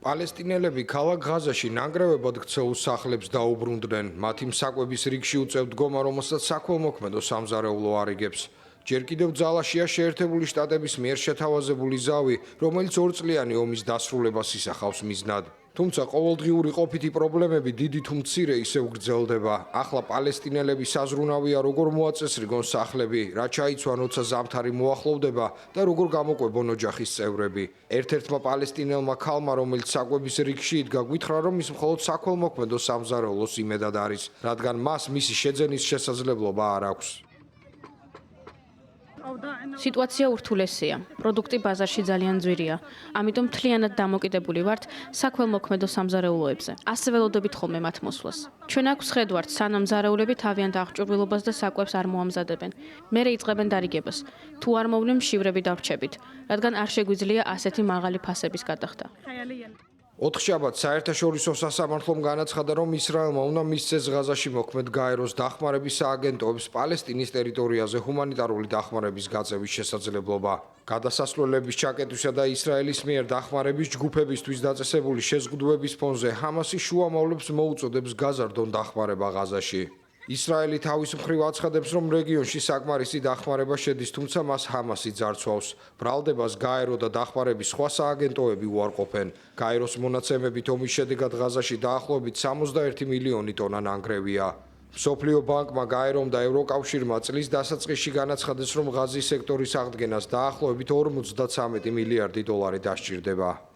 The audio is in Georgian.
პალესტინელები ქალაქ ღაზაში ნანგრევებად ქცეულ სახლებს დაუბრუნდნენ. მათი მსაკვების რიგში უწევთ დგომა, რომელსაც საქველმოქმედო სამზარეულო არიგებს. ჯერ კიდევ ძალაშია შეერთებული შტატების მიერ შეთავაზებული ზავი, რომელიც 2 წლიანი ომის დასრულებას ისახავს მიზნად. თუმცა ყოველდღიური ყოფითი პრობლემები დიდი თუ მცირე ისევ გრძელდება. ახლა პალესტინელები საზრუნავია როგორ მოაწესრიგონ სახლები, რა ჩაიცვან, როცა ზამთარი მოახლოვდება და როგორ გამოყვებონ ოჯახის წევრები. ერთ-ერთმა პალესტინელმა ქალმა, რომელიც საკვების რიგში იდგა, გვითხრა, რომ ის მხოლოდ საქველმოქმედო სამზარეულოს იმედად არის, რადგან მას მისი შეძენის შესაძლებლობა არ აქვს. სიტუაცია ურთულესია. პროდუქტი ბაზარში ძალიან ძვირია. ამიტომ მთლიანად დამოკიდებული ვართ საქველმოქმედო სამზარეულოებზე. ასე ველოდებით ხოლმე მათ მოსვლას. ჩვენ აქვს ხედვართ, სანამ მზარეულები თავიანთ აღჭურვილობას და საკვებს არ მოამზადებენ. მერე იწყებენ დარიგებას. თუ არ მოვლენ, მშივრები დავრჩებით, რადგან არ შეგვიძლია ასეთი მაღალი ფასების გადახდა. ოთხშაბათს საერთაშორისო სასამართლომ განაცხადა, რომ ისრაელმა უნდა მისცეს ღაზაში მოქმედ გაეროს დახმარების სააგენტოებს პალესტინის ტერიტორიაზე ჰუმანიტარული დახმარების გაწევის შესაძლებლობა. გადასასვლელების ჩაკეტვისა და ისრაელის მიერ დახმარების ჯგუფებისთვის დაწესებული შეზღუდვების ფონზე ჰამასი შუამავლებს მოუწოდებს გაზარდონ დახმარება ღაზაში. ისრაელი თავის მხრივ აცხადებს, რომ რეგიონში საკმარისი დახმარება შედის, თუმცა მას ჰამასი ძარცვავს. ბრალდებას გაერო და დახმარების სხვა სააგენტოები უარყოფენ. გაეროს მონაცემებით ომის შედეგად ღაზაში დაახლოებით 61 მილიონი ტონა ნანგრევია. მსოფლიო ბანკმა, გაერომ და ევროკავშირმა წლის დასაწყისში განაცხადეს, რომ ღაზის სექტორის აღდგენას დაახლოებით 53 მილიარდი დოლარი დასჭირდება.